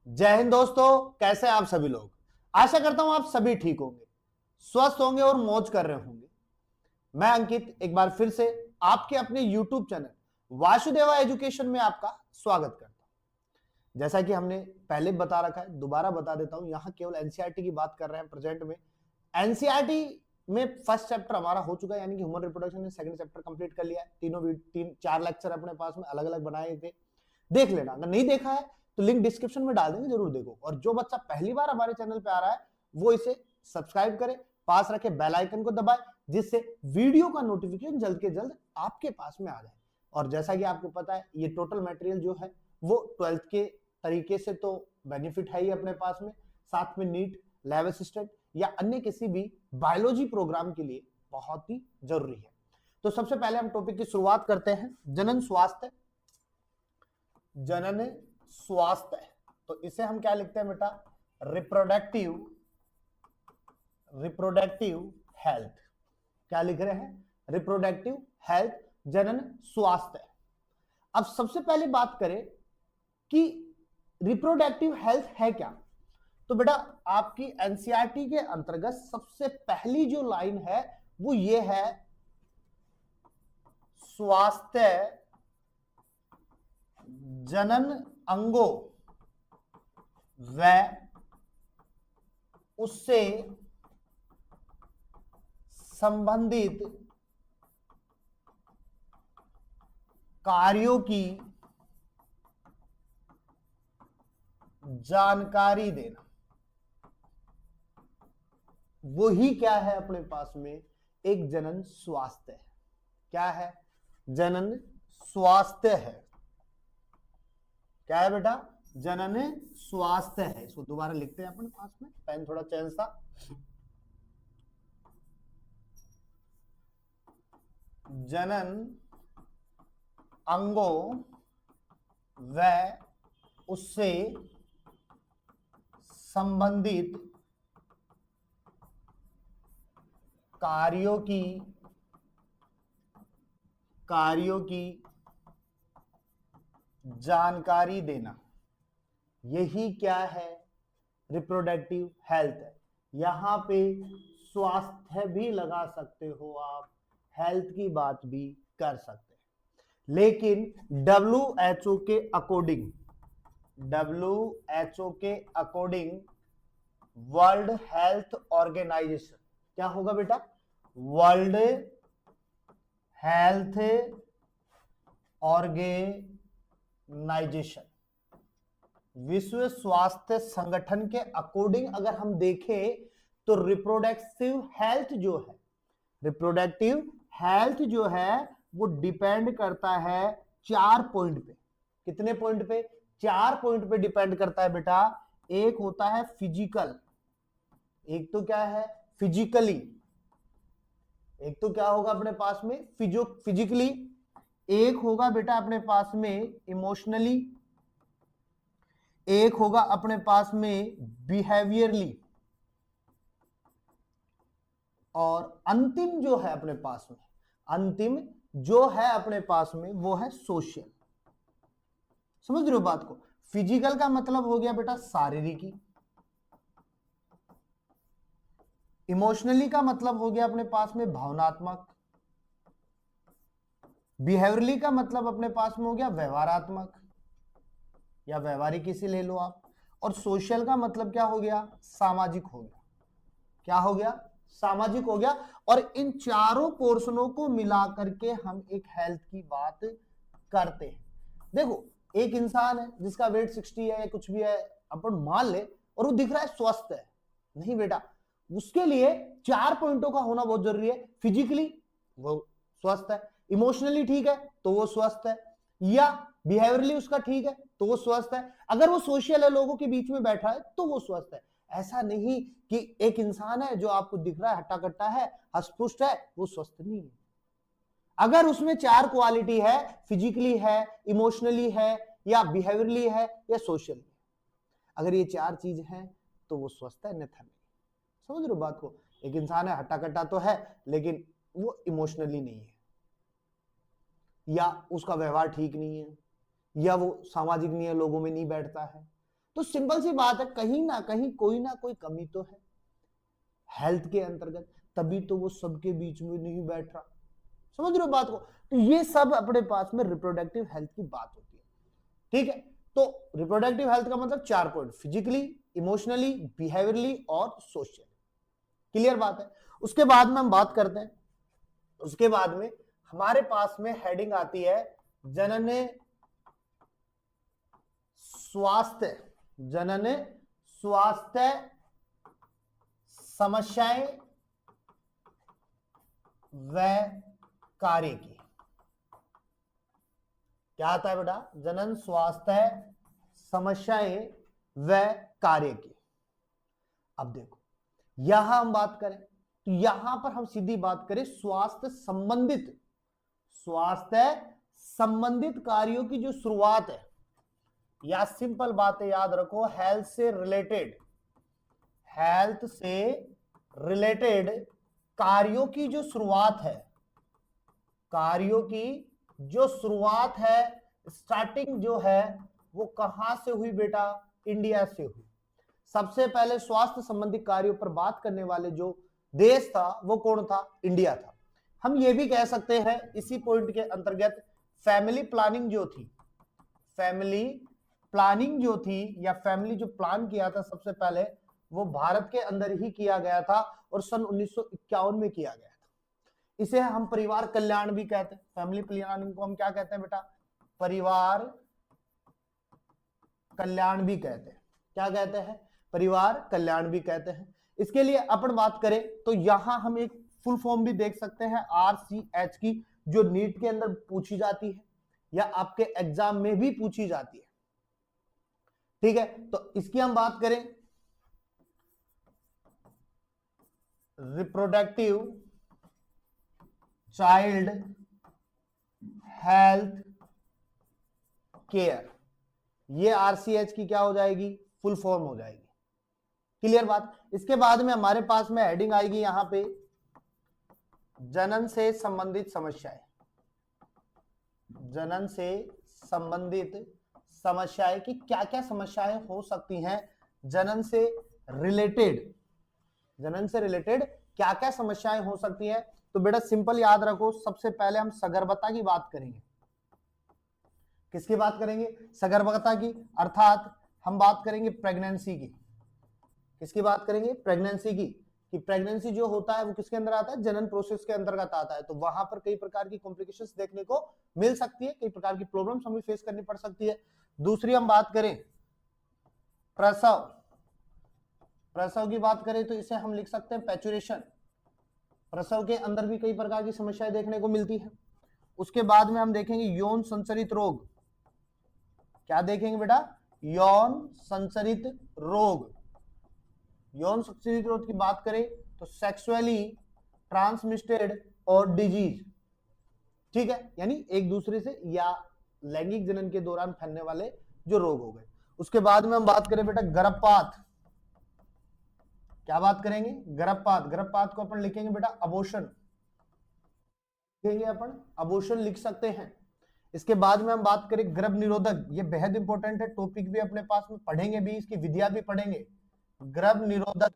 जय हिंद दोस्तों, कैसे हैं आप सभी लोग। आशा करता हूं आप सभी ठीक होंगे, स्वस्थ होंगे और मौज कर रहे होंगे। मैं अंकित एक बार फिर से आपके अपने YouTube चैनल वासुदेवा एजुकेशन में आपका स्वागत करता हूं। जैसा कि हमने पहले बता रखा है, दोबारा बता देता हूं, यहां केवल एनसीईआरटी की बात कर रहे हैं प्रेजेंट में। एनसीईआरटी में फर्स्ट चैप्टर हमारा हो चुका है, यानी कि ह्यूमन रिप्रोडक्शन में सेकंड चैप्टर कंप्लीट कर लिया है। तीन चार लेक्चर अपने पास में अलग अलग बनाए थे, देख लेना। अगर नहीं देखा है तो लिंक डिस्क्रिप्शन में डाल देंगे, जरूर देखो। और जो बच्चा पहली बार हमारे चैनल पे आ रहा है वो इसे सब्सक्राइब करे, पास रखे बेल आइकन को दबाए, जिससे वीडियो का नोटिफिकेशन जल्द के जल्द आपके पास में आ जाए। और जैसा कि आपको पता है, ये टोटल मटेरियल जो है वो 12th के तरीके से तो बेनिफिट है ही अपने पास में, साथ में नीट, लैब असिस्टेंट या अन्य किसी भी बायोलॉजी प्रोग्राम के लिए बहुत ही जरूरी है। तो सबसे पहले हम टॉपिक की शुरुआत करते हैं, जनन स्वास्थ्य। जनन स्वास्थ्य, तो इसे हम क्या लिखते हैं बेटा, रिप्रोडक्टिव हेल्थ। क्या लिख रहे हैं, रिप्रोडक्टिव हेल्थ, जनन स्वास्थ्य। अब सबसे पहले बात करें कि रिप्रोडक्टिव हेल्थ है क्या, तो बेटा आपकी एनसीईआरटी के अंतर्गत सबसे पहली जो लाइन है वो ये है, स्वास्थ्य जनन अंगों व उससे संबंधित कार्यों की जानकारी देना। वही क्या है अपने पास में, एक जनन स्वास्थ्य है। क्या है, जनन स्वास्थ्य है। क्या है बेटा, जनन स्वास्थ्य है। इसको दोबारा लिखते हैं अपने पास में, पेन थोड़ा चेंज था। जनन अंगों व उससे संबंधित कार्यों की जानकारी देना, यही क्या है, रिप्रोडक्टिव हेल्थ है। यहां पे स्वास्थ्य भी लगा सकते हो आप, हेल्थ की बात भी कर सकते हैं। लेकिन WHO के अकॉर्डिंग वर्ल्ड हेल्थ ऑर्गेनाइजेशन, क्या होगा बेटा, वर्ल्ड हेल्थ ऑर्गेनाइजेशन, विश्व स्वास्थ्य संगठन के अकॉर्डिंग अगर हम देखें तो रिप्रोडक्टिव हेल्थ जो है वो डिपेंड करता है 4 पॉइंट पे। कितने पॉइंट पे, 4 पॉइंट पे डिपेंड करता है बेटा। एक होता है फिजिकल, एक तो क्या है फिजिकली, एक तो क्या होगा अपने पास में फिजिकली, एक होगा बेटा अपने पास में इमोशनली, एक होगा अपने पास में बिहेवियरली, और अंतिम जो है अपने पास में, अंतिम जो है अपने पास में वो है सोशल। समझ रहे हो बात को। फिजिकल का मतलब हो गया बेटा शारीरिकी, इमोशनली का मतलब हो गया अपने पास में भावनात्मक, बिहेवियरली का मतलब अपने पास में हो गया व्यवहारात्मक या व्यवहारिक, इसी ले लो आप। और सोशल का मतलब क्या हो गया, सामाजिक हो गया। क्या हो गया, सामाजिक हो गया। और इन चारों पोर्शनों को मिलाकर के हम एक हेल्थ की बात करते हैं। देखो एक इंसान है जिसका वेट 60 है या कुछ भी है, अपन मान ले, और वो दिख रहा है स्वस्थ है, नहीं बेटा, उसके लिए 4 पॉइंटों का होना बहुत जरूरी है। फिजिकली वो स्वस्थ है, इमोशनली ठीक है तो वो स्वस्थ है, या बिहेवियरली उसका ठीक है तो वो स्वस्थ है, अगर वो सोशल है, लोगों के बीच में बैठा है तो वो स्वस्थ है। ऐसा नहीं कि एक इंसान है जो आपको दिख रहा है हट्टा कट्टा है, हष्टपुष्ट है, वो स्वस्थ नहीं है। अगर उसमें 4 क्वालिटी है, फिजिकली है, इमोशनली है, या बिहेवियरली है, या सोशली, अगर ये 4 चीज हैं तो वो स्वस्थ है, अन्यथा नहीं। समझ रहे हो बात को। एक इंसान है हट्टा कट्टा तो है लेकिन वो इमोशनली नहीं है, या उसका व्यवहार ठीक नहीं है, या वो सामाजिक नहीं है, लोगों में नहीं बैठता है, तो सिंपल सी बात है, कहीं ना कहीं कोई ना कोई कमी तो है हेल्थ के अंतर्गत, तभी तो वो सबके बीच में नहीं बैठ रहा। समझ रहे हो बात को? तो ये सब अपने पास में रिप्रोडक्टिव हेल्थ की बात होती है। ठीक है, तो रिप्रोडक्टिव हेल्थ का मतलब 4 पॉइंट, फिजिकली, इमोशनली, बिहेवियरली और सोशल। क्लियर बात है? उसके बाद में हम बात करते हैं, उसके बाद में हमारे पास में हेडिंग आती है जनन स्वास्थ्य, जनन स्वास्थ्य समस्याएं व कार्य की। क्या आता है बेटा? जनन स्वास्थ्य समस्याएं व कार्य की। अब देखो यहां हम बात करें तो यहां पर हम सीधी बात करें स्वास्थ्य संबंधित कार्यों की जो शुरुआत है, या सिंपल बातें याद रखो, हेल्थ से रिलेटेड कार्यों की जो शुरुआत है, कार्यों की जो शुरुआत है, स्टार्टिंग जो है वो कहां से हुई बेटा? इंडिया से हुई। सबसे पहले स्वास्थ्य संबंधी कार्यों पर बात करने वाले जो देश था वो कौन था? इंडिया था। हम ये भी कह सकते हैं इसी पॉइंट के अंतर्गत फैमिली प्लानिंग जो थी या फैमिली जो प्लान किया था सबसे पहले, वो भारत के अंदर ही किया गया था और सन 1951 में किया गया था। इसे हम परिवार कल्याण भी कहते हैं। फैमिली प्लानिंग को हम क्या कहते हैं बेटा? परिवार कल्याण भी कहते हैं। क्या कहते हैं? परिवार कल्याण भी कहते हैं। इसके लिए अपन बात करें तो यहां हम एक फुल फॉर्म भी देख सकते हैं RCH की, जो नीट के अंदर पूछी जाती है या आपके एग्जाम में भी पूछी जाती है। ठीक है, तो इसकी हम बात करें, रिप्रोडक्टिव चाइल्ड हेल्थ केयर, ये RCH की क्या हो जाएगी? फुल फॉर्म हो जाएगी। क्लियर बात? इसके बाद में हमारे पास में हेडिंग आएगी यहां पे जनन से संबंधित समस्याएं। जनन से संबंधित समस्याएं की क्या क्या समस्याएं हो सकती हैं? जनन से रिलेटेड क्या क्या समस्याएं हो सकती हैं? तो बेटा सिंपल याद रखो, सबसे पहले हम सगर्भता की बात करेंगे। किसकी बात करेंगे? सगर्भता की, अर्थात हम बात करेंगे प्रेगनेंसी की। किसकी बात करेंगे? प्रेगनेंसी की। कि प्रेगनेंसी जो होता है वो किसके अंदर आता है? जनन प्रोसेस के अंतर्गत आता है। तो वहां पर कई प्रकार की कॉम्प्लिकेशंस देखने को मिल सकती है, कई प्रकार की प्रॉब्लम्स हमें फेस करनी पड़ सकती है। दूसरी हम बात करें प्रसव की बात करें तो इसे हम लिख सकते हैं पैचुरेशन। प्रसव के अंदर भी कई प्रकार की समस्याएं देखने को मिलती है। उसके बाद में हम देखेंगे यौन संचरित रोग। क्या देखेंगे बेटा? यौन संचरित रोग की बात करें तो सेक्सुअली ट्रांसमिटेड और डिजीज। ठीक है, यानी एक दूसरे से या लैंगिक जनन के दौरान फैलने वाले जो रोग हो गए। उसके बाद में हम बात करें बेटा गर्भपात। क्या बात करेंगे? गर्भपात को अपन लिखेंगे बेटा अबॉर्शन, अपन अबॉर्शन लिख सकते हैं। इसके बाद में हम बात करें गर्भ निरोधक, ये बेहद इंपॉर्टेंट है, टॉपिक भी अपने पास में पढ़ेंगे भी, इसकी विधियां भी पढ़ेंगे। गर्भ निरोधक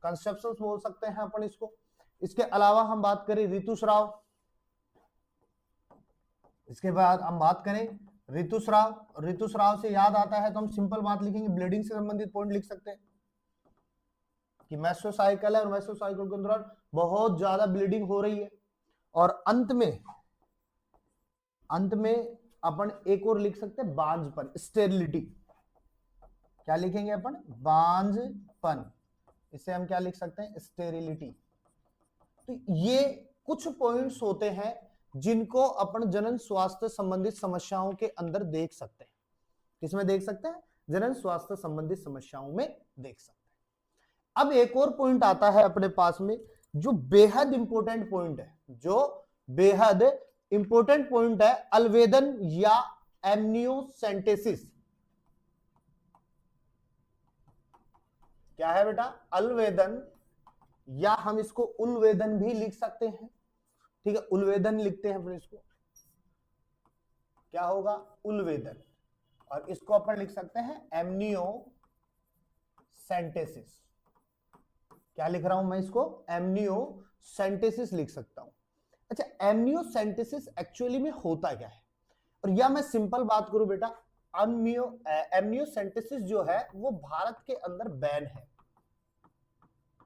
कंसेप्शंस बोल सकते हैं अपन इसको। इसके अलावा हम बात करें ऋतुस्राव। इसके बाद हम बात करें ऋतुस्राव से याद आता है तो हम सिंपल बात लिखेंगे, ब्लीडिंग से संबंधित पॉइंट लिख सकते हैं कि मेसोसाइकिल है और मेसोसाइकिल के दौरान बहुत ज्यादा ब्लीडिंग हो रही है। और अंत में अपन एक और लिख सकते हैं बांझपन, स्टेरिलिटी। क्या लिखेंगे अपन? बांझपन। इसे हम क्या लिख सकते हैं? स्टेरिलिटी। तो ये कुछ पॉइंट्स होते हैं जिनको अपन जनन स्वास्थ्य संबंधित समस्याओं के अंदर देख सकते हैं। किसमें देख सकते हैं? जनन स्वास्थ्य संबंधित समस्याओं में देख सकते हैं। अब एक और पॉइंट आता है अपने पास में जो बेहद इंपॉर्टेंट पॉइंट है, अलवेदन या एमनियोसेंटेसिस। क्या है बेटा? अलवेदन, या हम इसको उलवेदन भी लिख सकते हैं। ठीक है, उलवेदन लिखते हैं फिर इसको। क्या होगा? उलवेदन। और इसको अपन लिख सकते हैं एमनियोसेंटेसिस। क्या लिख रहा हूं मैं इसको? एमनियोसेंटेसिस लिख सकता हूं। अच्छा, एमनियोसेंटेसिस एक्चुअली में होता क्या है? और या मैं सिंपल बात करूं बेटा, एमनियोसेंटेसिस जो है वो भारत के अंदर बैन है।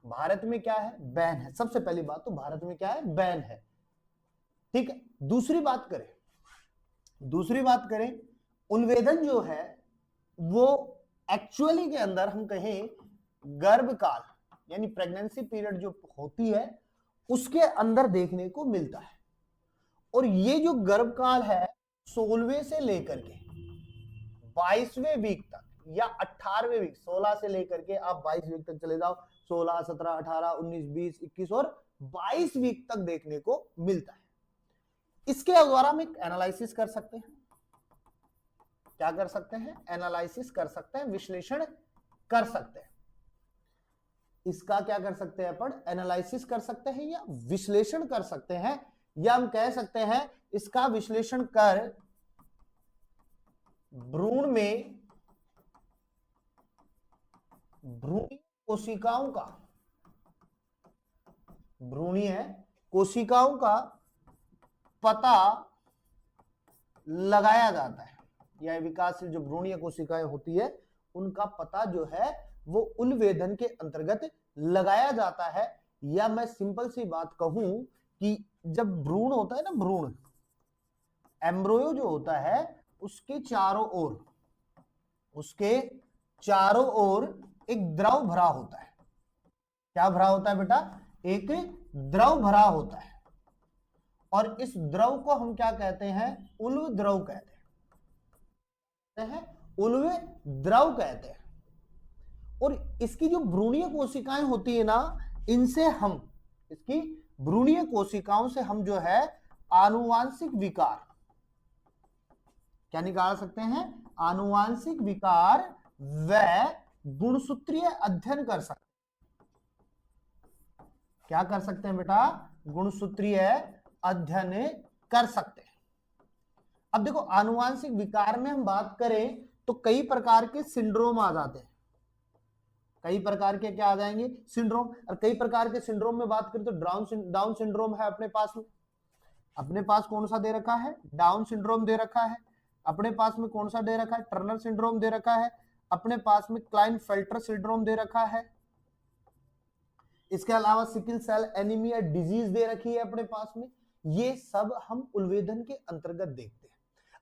भारत में क्या है? बैन है। सबसे पहली बात तो भारत में क्या है? बैन है। ठीक है। दूसरी बात करें, उन्वेदन जो है वो एक्चुअली के अंदर हम कहें गर्भकाल यानी प्रेगनेंसी पीरियड जो होती है उसके अंदर देखने को मिलता है। और ये जो गर्भकाल है 16वें से लेकर के 22वें वीक तक या 18वें वीक, 16 से लेकर के आप 22 वीक तक चले जाओ, 16, 17, 18, 19, 20, 21 और 22 वीक तक देखने को मिलता है। इसके द्वारा हम एक एनालिसिस कर सकते हैं। क्या कर सकते हैं? एनालिसिस कर सकते हैं, विश्लेषण कर सकते हैं। इसका क्या कर सकते हैं अपन? एनालिसिस कर सकते हैं या विश्लेषण कर सकते हैं, या हम कह सकते हैं इसका विश्लेषण कर भ्रूणीय कोशिकाओं का पता लगाया जाता है, या विकासशील जो भ्रूणीय कोशिकाएं होती है उनका पता जो है वो उन्वेदन के अंतर्गत लगाया जाता है। या मैं सिंपल सी बात कहूं कि जब भ्रूण होता है ना, भ्रूण एम्ब्रियो जो होता है उसके चारों ओर एक द्रव भरा होता है। क्या भरा होता है बेटा? एक द्रव भरा होता है। और इस द्रव को हम क्या कहते हैं? उल्व द्रव कहते हैं। उल्व द्रव कहते हैं। और इसकी जो भ्रूणीय कोशिकाएं होती है ना, इसकी भ्रूणीय कोशिकाओं से हम जो है आनुवांशिक विकार क्या निकाल सकते हैं? आनुवांशिक विकार व गुणसूत्रीय अध्ययन कर सकते हैं। क्या कर सकते हैं बेटा? गुणसूत्रीय अध्ययन कर सकते हैं। अब देखो, आनुवांशिक विकार में हम बात करें तो कई प्रकार के सिंड्रोम आ जाते हैं। कई प्रकार के क्या आ जाएंगे? सिंड्रोम। और कई प्रकार के सिंड्रोम में बात करें तो डाउन सिंड्रोम है अपने पास में। अपने पास कौन सा दे रखा है? डाउन सिंड्रोम दे रखा है। अपने पास में कौन सा दे रखा है? टर्नर सिंड्रोम दे रखा है। अपने पास में क्लाइनफेल्टर सिंड्रोम दे रखा है। इसके अलावा सिकल सेल एनीमिया डिजीज दे रखी है अपने पास में। ये सब हम उन्वेदन के अंतर्गत देखते हैं।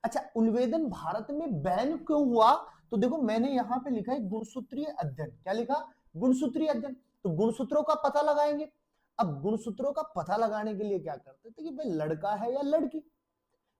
अच्छा, उन्वेदन भारत में बैन क्यों हुआ? तो देखो, मैंने यहां पे लिखा है गुणसूत्रीय अध्ययन। क्या लिखा? गुणसूत्रीय अध्ययन। तो गुणसूत्रों का पता लगाएंगे। अब गुणसूत्रों का पता लगाने के लिए क्या करते थे कि भाई लड़का है या लड़की,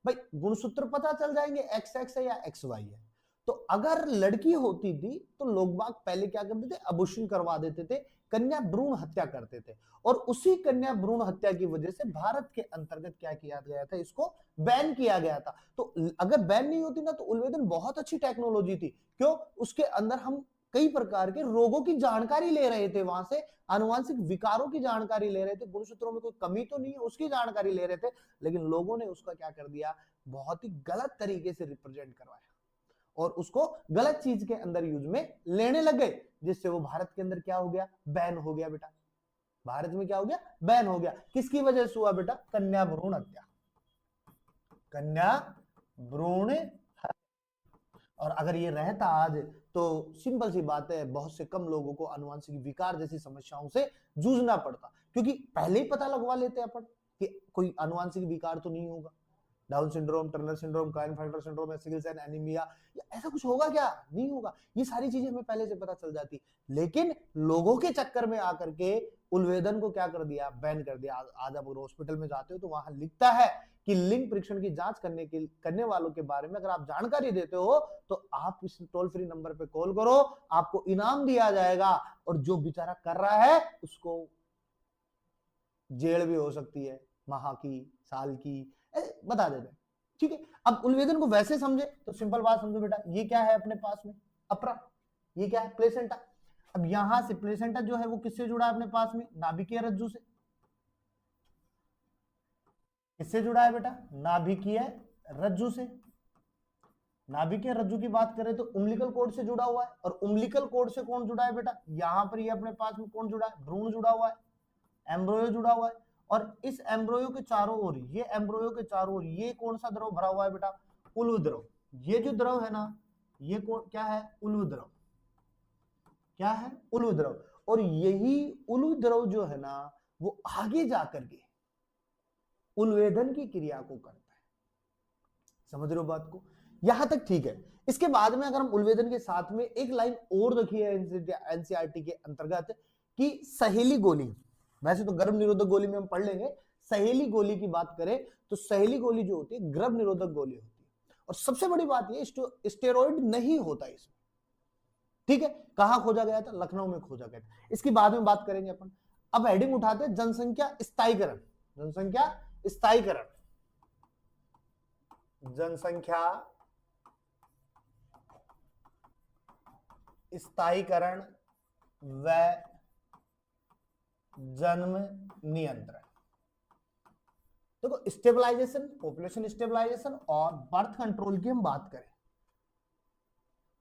भाई गुणसूत्र पता चल जाएंगे एक्स एक्स है या एक्स वाई है। तो अगर लड़की होती थी तो लोग बाग पहले क्या करते थे? अबॉर्शन करवा देते थे, कन्या भ्रूण हत्या करते थे। और उसी कन्या भ्रूण हत्या की वजह से भारत के अंतर्गत क्या किया गया था? इसको बैन किया गया था। तो अगर बैन नहीं होती ना तो उन्वेदन बहुत अच्छी टेक्नोलॉजी थी। क्यों? उसके अंदर हम कई प्रकार के रोगों की जानकारी ले रहे थे, वहां से आनुवांशिक विकारों की जानकारी ले रहे थे, गुणसूत्रों में कोई कमी तो नहीं है उसकी जानकारी ले रहे थे। लेकिन लोगों ने उसका क्या कर दिया? बहुत ही गलत तरीके से रिप्रेजेंट करवाया और उसको गलत चीज के अंदर यूज में लेने लग गए, जिससे वो भारत के अंदर क्या हो गया? बैन हो गया बेटा। भारत में क्या हो गया? बैन हो गया। किसकी वजह से हुआ बेटा? कन्या भ्रूण हत्या। कन्या भ्रूण। और अगर ये रहता आज तो सिंपल सी बात है, बहुत से कम लोगों को आनुवंशिक विकार जैसी समस्याओं से जूझना पड़ता, क्योंकि पहले ही पता लगवा लेते अपन कि कोई आनुवंशिक विकार तो नहीं होगा। Down syndrome, Turner syndrome, Klinefelter syndrome या सिकल सेल एनीमिया, या ऐसा कुछ होगा क्या? नहीं होगा। ये सारी चीजें हमें पहले से पता चल जाती। लेकिन लोगों के चक्कर में आकर के उन्वेदन को क्या कर दिया? बैन कर दिया। आज आप हॉस्पिटल में जाते हो तो वहां लिखता है कि लिंग परीक्षण की जांच करने वालों के बारे में अगर आप जानकारी देते हो तो आप इस टोल फ्री नंबर पे कॉल करो, आपको इनाम दिया जाएगा। और जो बेचारा कर रहा है उसको जेल भी हो सकती है, माह की, साल की, बता देते हैं। ठीक है। अब उन्वेदन को वैसे समझे तो सिंपल बात समझो बेटा, ये क्या है अपने पास में? अप्रा। ये क्या है? प्लेसेंटा। अब यहां से प्लेसेंटा जो है वो किससे जुड़ा है अपने पास में? नाभिकीय रज्जु से। किससे जुड़ा है बेटा? नाभिकीय रज्जु से। नाभिकीय रज्जु की बात करें तो उम्बिलिकल कोर्ड से जुड़ा हुआ है, और उम्बिलिकल कोर्ड से कौन जुड़ा है बेटा, यहां पर ये अपने पास में कौन जुड़ा है, भ्रूण जुड़ा हुआ है, एम्ब्रोयो जुड़ा हुआ है, और इस एम्ब्रोयो के चारों ओर, ये एम्ब्रोयो के चारों ओर ये कौन सा द्रव भरा हुआ है बेटा, उल्व द्रव। ये जो द्रव है ना, ये क्या है, उल्व द्रव। क्या है, उल्व द्रव। और यही उल्व द्रव जो है ना, वो आगे जाकर के उल्वेदन की क्रिया को करता है। समझ रहे हो बात को, यहां तक ठीक है। इसके बाद में अगर हम उल्वेदन के साथ में एक लाइन और रखी है एनसीईआरटी के अंतर्गत कि सहेली गोली, वैसे तो गर्भ निरोधक गोली में हम पढ़ लेंगे, सहेली गोली की बात करें तो सहेली गोली जो होती है गर्भ निरोधक गोली होती है। और सबसे बड़ी बात यह, स्टेरॉइड नहीं होता इसमें, ठीक है। कहां खोजा गया था, लखनऊ में खोजा गया था, इसकी बाद में बात करेंगे अपन। अब हेडिंग उठाते हैं जनसंख्या स्थायीकरण। जनसंख्या स्थायीकरण, जनसंख्या स्थायीकरण व जन्म नियंत्रण। देखो स्टेबलाइजेशन, पॉपुलेशन स्टेबलाइजेशन और बर्थ कंट्रोल की हम बात करें,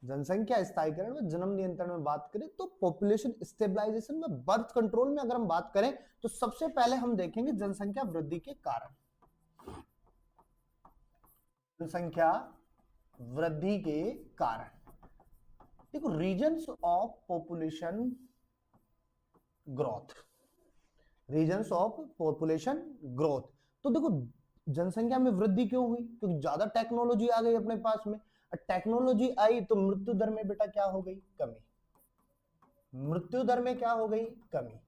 जनसंख्या स्थायीकरण में जन्म नियंत्रण में बात करें तो पॉपुलेशन स्टेबलाइजेशन में बर्थ कंट्रोल में अगर हम बात करें तो सबसे पहले हम देखेंगे जनसंख्या वृद्धि के कारण। जनसंख्या वृद्धि के कारण, देखो reasons of population growth, reasons of population growth. तो देखो जनसंख्या में वृद्धि क्यों हुई, क्योंकि ज्यादा टेक्नोलॉजी आ गई अपने पास में। टेक्नोलॉजी आई तो मृत्यु दर में बेटा क्या हो गई, कमी। मृत्यु दर में क्या हो गई, कमी।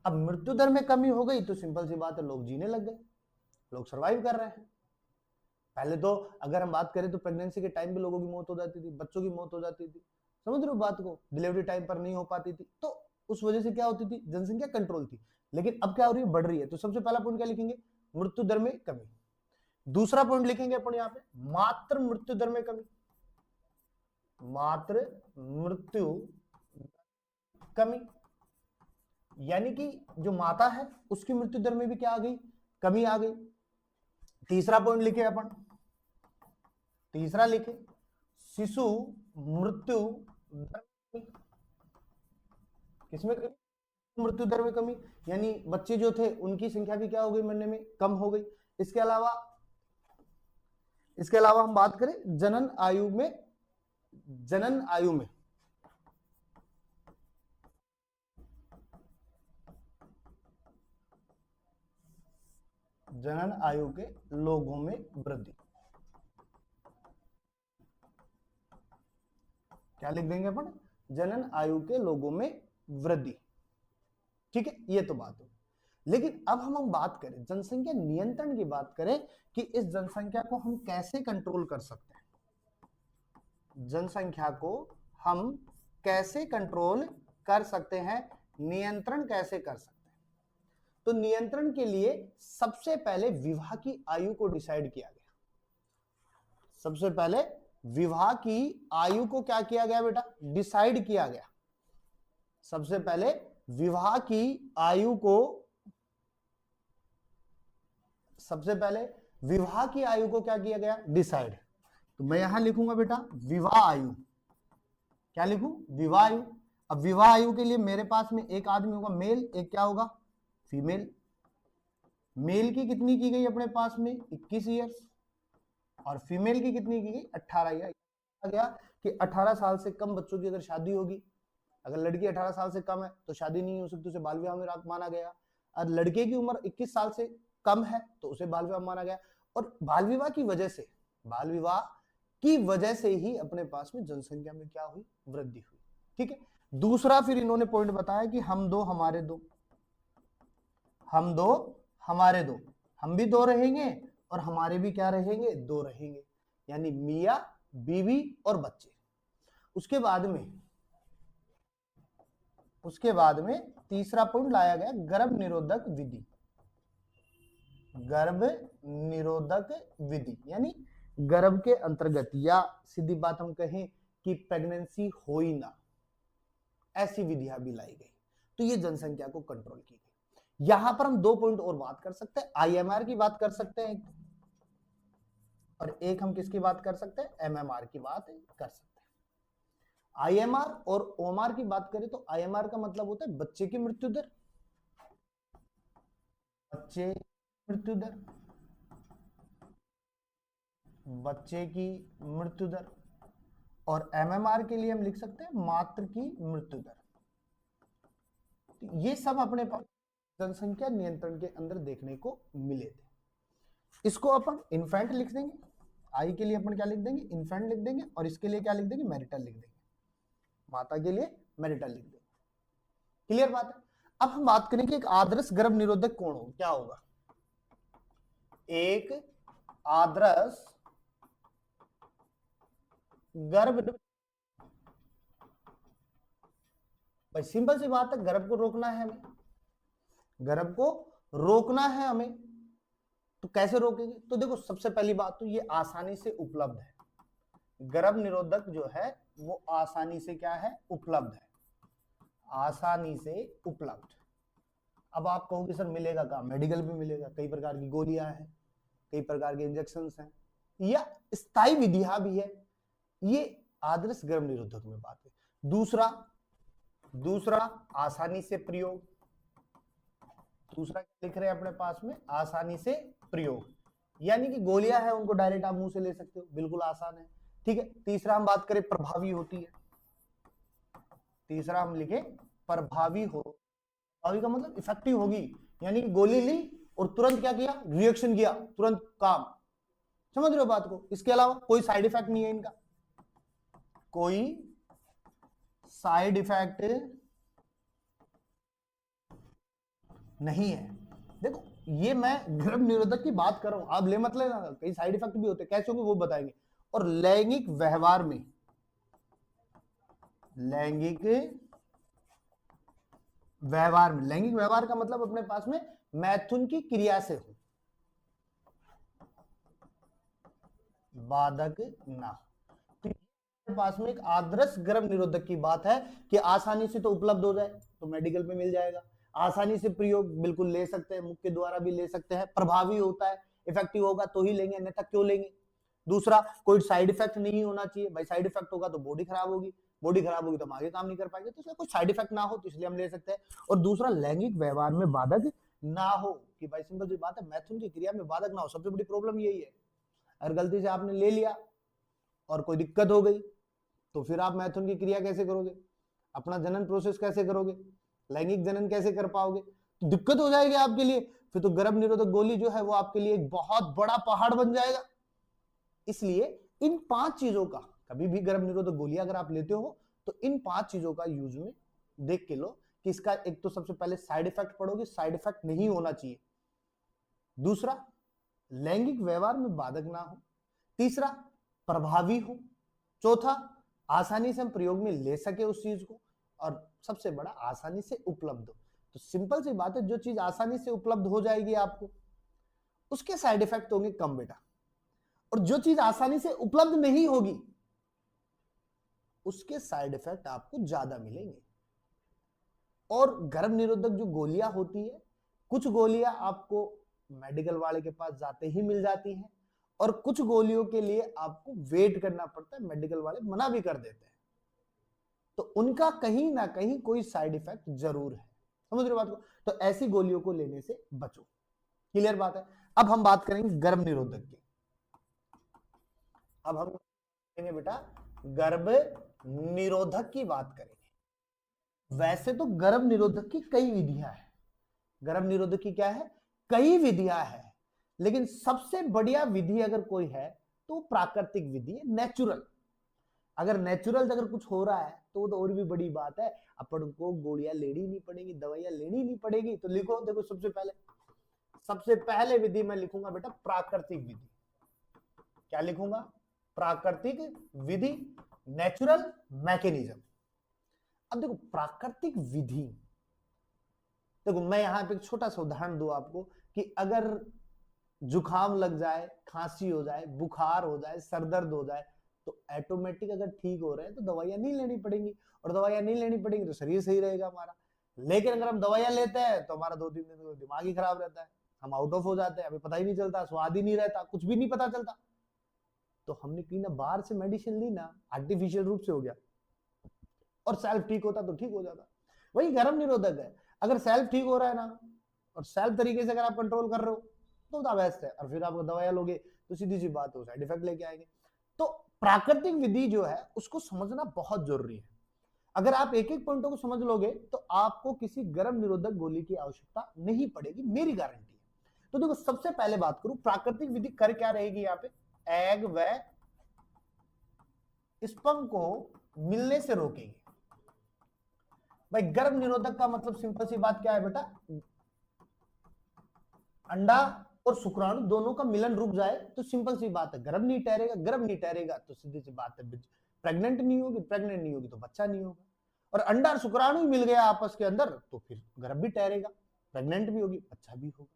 अब मृत्यु दर में कमी हो गई तो सिंपल सी बात है, लोग जीने लग गए, लोग सरवाइव कर रहे हैं। पहले तो अगर हम बात करें तो प्रेगनेंसी के टाइम भी लोगों की मौत हो जाती थी, बच्चों की मौत हो जाती थी, समझ रहे हो बात को, डिलीवरी टाइम पर नहीं हो पाती थी, तो उस वजह से क्या होती थी, जनसंख्या कंट्रोल थी। लेकिन अब क्या हो रही है, बढ़ रही है। तो सबसे पहला पॉइंट क्या लिखेंगे, मृत्यु दर में कमी। दूसरा पॉइंट लिखेंगे अपन यहां पे, मात्र मृत्यु दर में कमी, मात्र मृत्यु कमी, यानी कि जो माता है उसकी मृत्यु दर में भी क्या आ गई, कमी आ गई। तीसरा पॉइंट लिखे अपन, तीसरा लिखे शिशु मृत्यु दर में, किसमें कमी, मृत्यु दर में कमी, यानी बच्चे जो थे उनकी संख्या भी क्या हो गई, मरने में कम हो गई। इसके अलावा हम बात करें जनन आयु में, जनन आयु में जनन आयु के लोगों में वृद्धि, क्या लिख देंगे अपन, जनन आयु के लोगों में वृद्धि, ठीक है, ये तो बात हो। लेकिन अब हम बात करें जनसंख्या नियंत्रण की, बात करें कि इस जनसंख्या को हम कैसे कंट्रोल कर सकते हैं, जनसंख्या को हम कैसे कंट्रोल कर सकते हैं, नियंत्रण कैसे कर सकते हैं। तो नियंत्रण के लिए सबसे पहले विवाह की आयु को डिसाइड किया गया। सबसे पहले विवाह की आयु को क्या किया गया बेटा, डिसाइड किया गया। सबसे पहले विवाह की आयु को, सबसे पहले विवाह की आयु को क्या किया गया, डिसाइड। तो मैं यहां लिखूंगा बेटा विवाह आयु, क्या लिखूं, विवाह आयु। अब विवाह आयु के लिए मेरे पास में एक आदमी होगा मेल, एक क्या होगा, फीमेल। मेल की कितनी की गई अपने पास में 21 ईयर्स, और फीमेल की कितनी की गई 18 ईयर। आ गया कि 18 साल से कम बच्चों की अगर शादी होगी, अगर लड़की 18 साल से कम है तो शादी नहीं हो सकती, उसे बाल विवाह में माना गया। और लड़के की उम्र 21 साल से कम है तो उसे बाल विवाह माना गया। और बाल विवाह की वजह से, बाल विवाह की वजह से ही अपने पास में जनसंख्या में क्या हुई, वृद्धि हुई, ठीक है। दूसरा फिर इन्होंने पॉइंट बताया कि हम दो हमारे दो, हम दो हमारे दो, हम भी दो रहेंगे और हमारे भी क्या रहेंगे, दो रहेंगे, यानी मियां बीवी और बच्चे। उसके बाद में तीसरा पॉइंट लाया गया गर्भ निरोधक विधि, गर्भ निरोधक विधि, यानी गर्भ के अंतर्गत, या सीधी बात हम कहें कि प्रेगनेंसी हो ही ना, ऐसी विधियां भी लाई गई। तो ये जनसंख्या को कंट्रोल की गई। यहां पर हम दो पॉइंट और बात कर सकते हैं, आईएमआर की बात कर सकते हैं, और एक हम किसकी बात कर सकते हैं, एमएमआर की बात कर सकते हैं। आईएमआर और ओएमआर की बात करें तो आईएमआर का मतलब होता है बच्चे की मृत्यु दर, बच्चे मृत्यु दर, बच्चे की मृत्यु दर। और एमएमआर के लिए हम लिख सकते हैं मातृ की मृत्यु दर। तो ये सब अपने पास जनसंख्या नियंत्रण के अंदर देखने को मिले थे। इसको अपन इन्फेंट लिख देंगे, आई के लिए अपन क्या लिख देंगे, इन्फेंट लिख देंगे, और इसके लिए क्या लिख देंगे, मैरिटल लिख देंगे, माता के लिए मैरिटल लिख देंगे। क्लियर बात है। अब हम बात करें कि एक आदर्श गर्भ निरोधक कौन हो, क्या होगा। एक आदर्श गर्भ, भाई सिंपल सी बात है, गर्भ को रोकना है हमें, गर्भ को रोकना है हमें। तो कैसे रोकेंगे, तो देखो सबसे पहली बात तो ये आसानी से उपलब्ध है, गर्भ निरोधक जो है वो आसानी से क्या है, उपलब्ध है, आसानी से उपलब्ध। अब आप कहोगे सर मिलेगा कहाँ, मेडिकल में मिलेगा, कई प्रकार की गोलियां हैं, कई प्रकार के इंजेक्शंस हैं, या स्थायी विधियां भी है। ये आदर्श गर्भ निरोधक में बात है। दूसरा आसानी से प्रयोग, दूसरा क्या लिख रहे हैं अपने पास में, आसानी से प्रयोग, यानी कि गोलियां हैं उनको डायरेक्ट आप मुंह से ले सकते हो, बिल्कुल आसान है, ठीक है। तीसरा हम बात करें प्रभावी होती है, तीसरा हम लिखे प्रभावी हो, प्रभावी का मतलब इफेक्टिव होगी, यानी कि गोली ली और तुरंत क्या किया, रिएक्शन किया, तुरंत काम, समझ रहे हो बात को। इसके अलावा कोई साइड इफेक्ट नहीं है इनका, कोई साइड इफेक्ट नहीं है। देखो ये मैं गर्भ निरोधक की बात कर रहा हूं, आप ले मत लेना, कई साइड इफेक्ट भी होते हैं, कैसे होंगे वो बताएंगे। और लैंगिक व्यवहार में, लैंगिक व्यवहार में, लैंगिक व्यवहार का मतलब अपने पास में मैथुन की क्रिया से हो, बाधक ना हो। तो पास में एक आदर्श गर्भ निरोधक की बात है कि आसानी से तो उपलब्ध हो जाए, तो मेडिकल में मिल जाएगा, आसानी से प्रयोग बिल्कुल ले सकते हैं, मुख के द्वारा भी ले सकते हैं, प्रभावी होता है, इफेक्टिव होगा तो ही लेंगे, अन्यथा क्यों लेंगे। दूसरा कोई साइड इफेक्ट नहीं होना चाहिए, भाई साइड इफेक्ट होगा तो बॉडी खराब होगी, बॉडी खराब होगी तो हम आगे काम नहीं कर पाएंगे, तो इसलिए कोई साइड इफेक्ट ना हो तो इसलिए हम ले सकते हैं। और दूसरा लैंगिक व्यवहार में बाधक ना हो, कि भाई सिंपल सी बात है मैथुन की क्रिया में बाधक ना हो, सबसे बड़ी प्रॉब्लम यही है। अगर गलती से आपने ले लिया और कोई दिक्कत हो गई तो फिर आप मैथुन की क्रिया कैसे करोगे, अपना जनन प्रोसेस कैसे करोगे, लैंगिक जनन कैसे कर पाओगे, तो दिक्कत हो जाएगी आपके लिए। फिर तो गर्भ निरोधक गोली जो है वो आपके लिए एक बहुत बड़ा पहाड़ बन जाएगा। इसलिए इन 5 चीजों का, कभी भी गर्भ निरोधक गोली अगर आप लेते हो तो इन 5 चीजों का यूज में देख के लो कि इसका एक तो सबसे पहले साइड इफेक्ट पढ़ोगे, साइड इफेक्ट नहीं होना चाहिए। दूसरा लैंगिक व्यवहार में बाधक ना हो, तीसरा प्रभावी हो, चौथा आसानी से हम प्रयोग में ले सके उस चीज को, और सबसे बड़ा आसानी से उपलब्ध हो। तो सिंपल सी बात है, जो चीज आसानी से उपलब्ध हो जाएगी आपको उसके साइड इफेक्ट होंगे कम बेटा, और जो चीज आसानी से उपलब्ध नहीं होगी उसके साइड इफेक्ट आपको ज्यादा मिलेंगे। और गर्भ निरोधक जो गोलियां होती है, कुछ गोलियां आपको मेडिकल वाले के पास जाते ही मिल जाती हैं, और कुछ गोलियों के लिए आपको वेट करना पड़ता है, मेडिकल वाले मना भी कर देते हैं, तो उनका कहीं ना कहीं कोई साइड इफेक्ट जरूर है, समझ रहे हो बात को। तो ऐसी गोलियों को लेने से बचो, क्लियर बात है। अब हम बात करेंगे गर्भ निरोधक की, अब हम करेंगे बेटा गर्भ निरोधक की बात करेंगे। वैसे तो गर्भ निरोधक की कई विधियां हैं, गर्भ निरोधक की क्या है, कई विधियां हैं, लेकिन सबसे बढ़िया विधि अगर कोई है तो प्राकृतिक विधि है, नेचुरल। अगर नेचुरल अगर कुछ हो रहा है तो और भी बड़ी बात है, अपन को गोलियां लेनी नहीं पड़ेगी, दवाइयां लेनी नहीं पड़ेगी। तो लिखो, देखो सबसे पहले विधि मैं लिखूंगा बेटा प्राकृतिक विधि। क्या लिखूंगा, प्राकृतिक विधि, नेचुरल मैकेनिज्म। अब देखो प्राकृतिक विधि, देखो मैं यहां पे एक छोटा सा उदाहरण दूं आपको कि अगर जुकाम लग जाए, खांसी हो जाए, बुखार हो जाए, सर दर्द हो जाए, तो ऑटोमेटिक अगर ठीक हो रहे हैं तो दवाइयां नहीं लेनी पड़ेंगी, और दवाइयां नहीं लेनी पड़ेंगी तो शरीर सही रहेगा हमारा। लेकिन अगर हम दवाइयां लेते हैं तो हमारा 2-3 दिन तो दिमाग ही खराब रहता है, हम आउट ऑफ हो जाते हैं, हमें पता ही नहीं चलता, स्वाद ही नहीं रहता, कुछ भी नहीं पता चलता। तो हमने की ना बाहर से मेडिसिन ली ना, आर्टिफिशियल रूप से हो गया, और सेल्फ ठीक होता तो ठीक हो जाता। वही गर्भ निरोधक है, अगर सेल्फ ठीक हो रहा है ना और सेल्फ तरीके से अगर आप कंट्रोल कर रहे हो तो द बेस्ट है, और फिर आप दवाइयां लोगे तो सीधी सी बात हो साइड इफेक्ट लेके आएंगे। तो प्राकृतिक विधि जो है उसको समझना बहुत जरूरी है। अगर आप एक एक पॉइंटों को समझ लोगे तो आपको किसी गर्भ निरोधक गोली की आवश्यकता नहीं पड़ेगी, मेरी गारंटी है। तो देखो सबसे पहले बात करूं प्राकृतिक विधि कर क्या रहेगी, यहाँ पे एग व स्पर्म को मिलने से रोकेगी। भाई गर्भ निरोधक का मतलब सिंपल सी बात क्या है बेटा, अंडा और शुक्राणु दोनों का मिलन रुक जाए तो सिंपल सी बात है गर्भ नहीं ठहरेगा, गर्भ नहीं ठहरेगा तो सीधी सी बात है प्रेग्नेंट नहीं होगी, प्रेग्नेंट नहीं होगी तो बच्चा नहीं होगा, और अंडा और शुक्राणु ही मिल गया आपस के अंदर तो फिर गर्भ भी ठहरेगा, प्रेग्नेंट भी होगी, बच्चा भी होगा।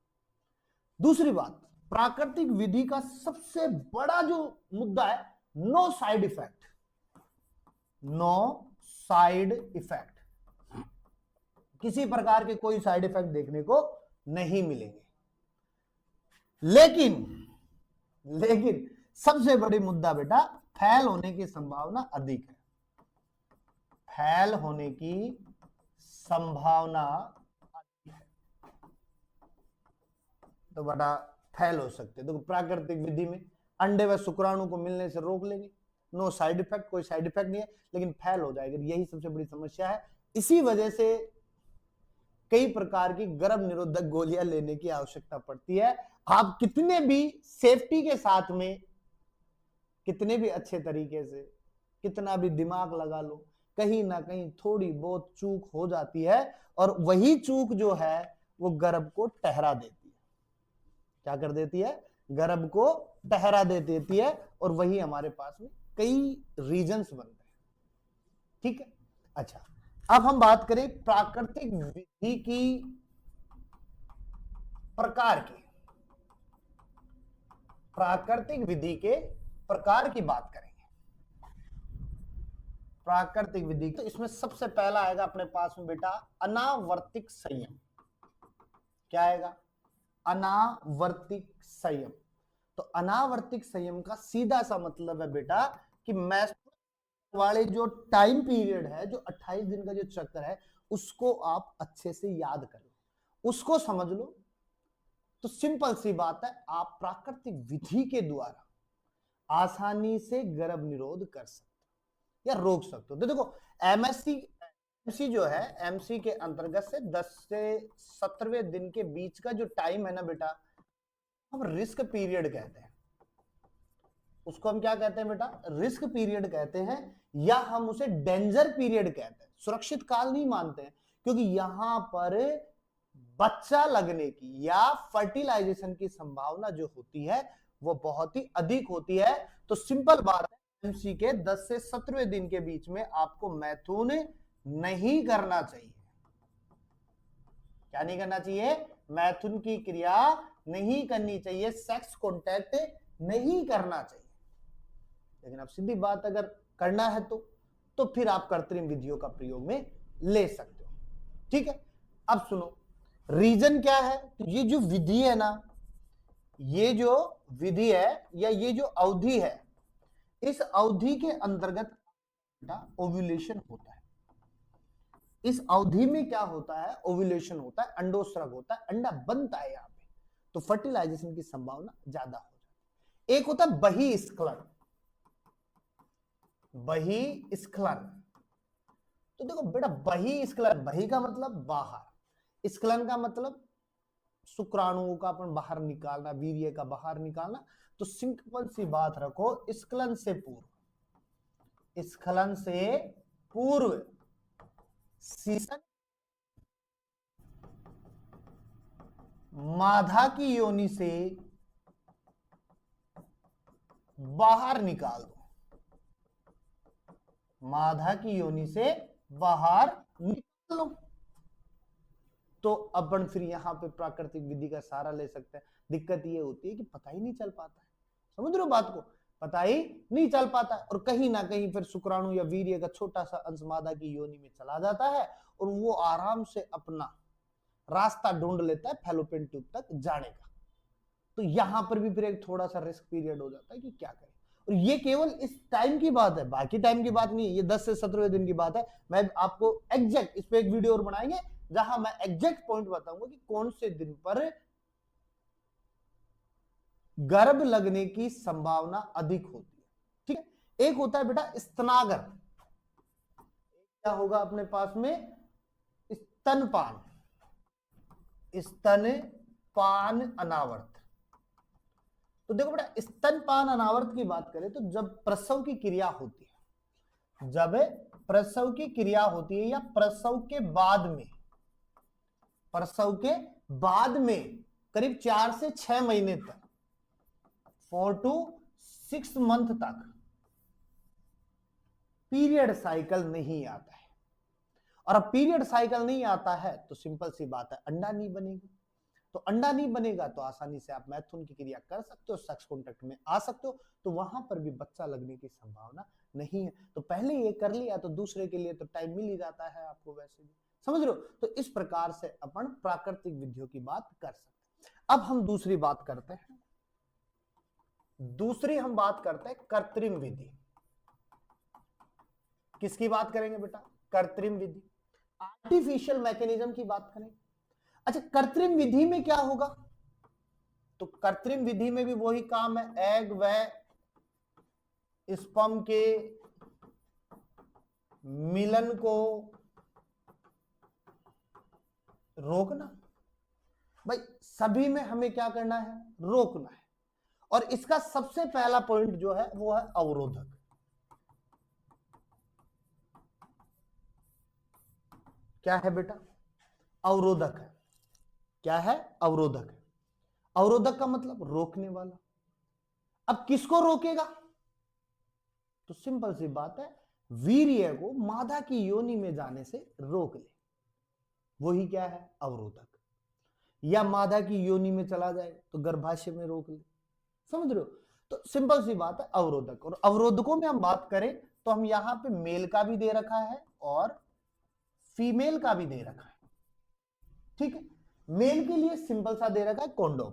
दूसरी बात, प्राकृतिक विधि का सबसे बड़ा जो मुद्दा है, no side effect, no side effect, किसी प्रकार के कोई साइड इफेक्ट देखने को नहीं मिलेंगे। लेकिन सबसे बड़ी मुद्दा बेटा, फैल होने की संभावना अधिक है, फैल होने की संभावना अधिक है, तो बेटा फैल हो सकते हैं। तो प्राकृतिक विधि में अंडे व शुक्राणु को मिलने से रोक लेंगे, नो साइड इफेक्ट, कोई साइड इफेक्ट नहीं है, लेकिन फैल हो जाएगा, यही सबसे बड़ी समस्या है। इसी वजह से कई प्रकार की गर्भ निरोधक गोलियां लेने की आवश्यकता पड़ती है। आप कितने भी सेफ्टी के साथ में, कितने भी अच्छे तरीके से, कितना भी दिमाग लगा लो, कहीं ना कहीं थोड़ी बहुत चूक हो जाती है, और वही चूक जो है वो गर्भ को ठहरा देती है। क्या कर देती है? गर्भ को ठहरा दे देती है, और वही हमारे पास में कई रीजंस बनते हैं। ठीक है, अच्छा अब हम बात करें प्राकृतिक विधि की प्रकार की, प्राकृतिक विधि के प्रकार की बात करेंगे। प्राकृतिक विधि, तो इसमें सबसे पहला आएगा अपने पास में बेटा अनावर्तिक संयम। क्या आएगा? अनावर्तिक संयम। तो अनावर्तिक संयम का सीधा सा मतलब है बेटा कि मैं वाले जो टाइम पीरियड है, जो 28 दिन का जो चक्कर है, उसको आप अच्छे से याद कर लो, उसको समझ लो, तो सिंपल सी बात है, आप प्राकृतिक विधि के द्वारा आसानी से गर्भ निरोध कर सकते हो या रोक सकते हो। तो देखो एमसी जो है, एमसी के अंतर्गत से 10 से 17वें दिन के बीच का जो टाइम है ना बेटा, हम रिस्क पीरियड कहते हैं, उसको हम क्या कहते हैं बेटा? रिस्क पीरियड कहते हैं, या हम उसे डेंजर पीरियड कहते हैं। सुरक्षित काल नहीं मानते हैं, क्योंकि यहां पर बच्चा लगने की या फर्टिलाइजेशन की संभावना जो होती है वो बहुत ही अधिक होती है। तो सिंपल बात है, एमसी के 10 से 17वें दिन के बीच में आपको मैथुन नहीं करना चाहिए। क्या नहीं करना चाहिए? मैथुन की क्रिया नहीं करनी चाहिए, सेक्स कॉन्टैक्ट नहीं करना चाहिए। लेकिन अब सीधी बात, अगर करना है तो फिर आप कृत्रिम विधियों का प्रयोग में ले सकते हो। ठीक है, अब सुनो रीजन क्या है। तो ये जो विधि है ना, ये जो विधि है या ये जो अवधि है, इस अवधि के अंतर्गत ओव्यूलेशन होता है। इस अवधि में क्या होता है? ओव्यूलेशन होता है, अंडोस्राव होता है, अंडा बनता है यहां पे, तो फर्टिलाइजेशन की संभावना ज्यादा हो जाती है। एक होता है बहिस्खलन, बहिस्खलन। तो देखो बेटा बहिस्खलन, बहि का मतलब बाहर, स्खलन का मतलब शुक्राणुओं का अपन बाहर निकालना, वीर्य का बाहर निकालना। तो सिंपल सी बात रखो, स्खलन से पूर्व, स्खलन से पूर्व सीसन मादा की योनि से बाहर निकाल दो, मादा की योनि से बाहर निकाल लो, तो अपन फिर यहां पे प्राकृतिक विधि का सहारा ले सकते हैं। दिक्कत ये होती है कि पता ही नहीं चल पाता है, समझ रहे हो बात को? पता ही नहीं चल पाता है, और कहीं ना कहीं फिर शुक्राणु या वीर्य का छोटा सा अंश मादा की योनि में चला जाता है, और वो आराम से अपना रास्ता ढूंढ लेता है फैलोपियन ट्यूब तक जाने का। तो यहां पर भी फिर एक थोड़ा सा रिस्क पीरियड हो जाता है कि क्या करें। और ये केवल इस टाइम की बात है, बाकी टाइम की बात नहीं है, ये 10 से 17 दिन की बात है। मैं आपको एग्जैक्ट इस पे एक वीडियो और बनाएंगे जहां मैं एग्जैक्ट पॉइंट बताऊंगा कि कौन से दिन पर गर्भ लगने की संभावना अधिक होती है। ठीक है, एक होता है बेटा स्तनागर, क्या होगा अपने पास में, स्तनपान, स्तनपान अनावर्त। तो देखो बेटा, स्तनपान अनावर्त की बात करें तो जब प्रसव की क्रिया होती है, जब प्रसव की क्रिया होती है या प्रसव के बाद में, प्रसव के बाद में करीब 4 से 6 महीने तक, 4 to 6 मंथ तक पीरियड साइकिल नहीं आता है। और अब पीरियड साइकिल नहीं आता है तो सिंपल सी बात है, अंडा नहीं बनेगा। तो अंडा नहीं बनेगा तो आसानी से आप मैथुन की क्रिया कर सकते हो, सेक्स कॉन्टैक्ट में आ सकते हो, तो वहां पर भी बच्चा लगने की संभावना नहीं है। तो पहले ये कर लिया तो दूसरे के लिए तो टाइम मिल ही जाता है आपको, वैसे भी समझ रहे हो। तो इस प्रकार से अपन प्राकृतिक विधियों की बात कर सकते हैं। अब हम दूसरी बात करते हैं, दूसरी हम बात करते हैं कृत्रिम विधि। किसकी बात करेंगे बेटा, कृत्रिम विधि, आर्टिफिशियल मैकेनिज्म की बात करें। अच्छा, कृत्रिम विधि में क्या होगा, तो कृत्रिम विधि में भी वही काम है, एग व स्पर्म के मिलन को रोकना। भाई सभी में हमें क्या करना है, रोकना है। और इसका सबसे पहला पॉइंट जो है वो है अवरोधक। क्या है बेटा, अवरोधक है। क्या है, अवरोधक है। अवरोधक का मतलब रोकने वाला। अब किसको रोकेगा, तो सिंपल सी बात है, वीर्य को मादा की योनि में जाने से रोक ले, वही क्या है, अवरोधक। या मादा की योनि में चला जाए तो गर्भाशय में रोक ले, समझ रहे हो। तो सिंपल सी बात है, अवरोधक। और अवरोधकों में हम बात करें तो हम यहां पे मेल का भी दे रखा है और फीमेल का भी दे रखा है। ठीक है, मेल के लिए सिंपल सा दे रखा है कॉन्डोम।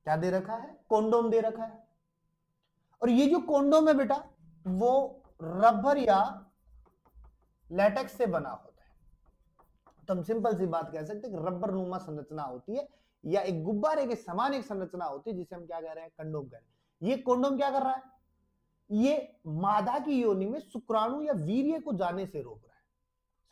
क्या दे रखा है, कॉन्डोम दे रखा है। और ये जो कॉन्डोम है बेटा वो रबर या लेटेक्स से बना होता है। तो हम सिंपल सी बात कह सकते हैं कि रबर नुमा संरचना होती है या एक गुब्बारे के समान एक संरचना होती है जिसे हम क्या कह रहे हैं, कंडोम कह रहे हैं। ये कॉन्डोम क्या कर रहा है, ये मादा की योनि में शुक्राणु या वीर्य को जाने से रोक रहा है।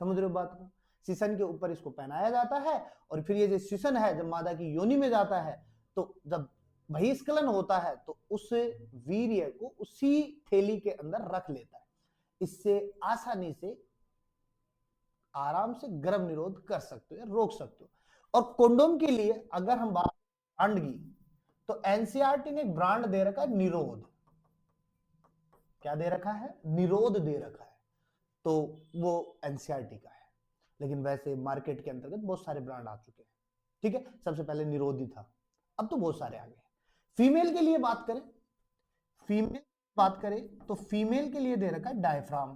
समझ रहे हो बात को, शिशन के ऊपर इसको पहनाया जाता है और फिर ये जो शिशन है जब मादा की योनि में जाता है तो जब बहिष्कलन होता है तो उस वीर्य को उसी थैली के अंदर रख लेता है। इससे आसानी से आराम से गर्भ निरोध कर सकते हो या रोक सकते हो। और कॉन्डोम के लिए अगर हम बात ब्रांड की तो एनसीईआरटी ने एक ब्रांड दे रखा है निरोध। क्या दे रखा है, निरोध दे रखा है। तो वो एनसीईआरटी का है, लेकिन वैसे मार्केट के अंतर्गत बहुत सारे ब्रांड आ चुके हैं। ठीक है, सबसे पहले निरोध ही था, अब तो बहुत सारे आ गए। फीमेल के लिए बात करें, फीमेल बात करें तो फीमेल के लिए दे रखा है डायफ्राम।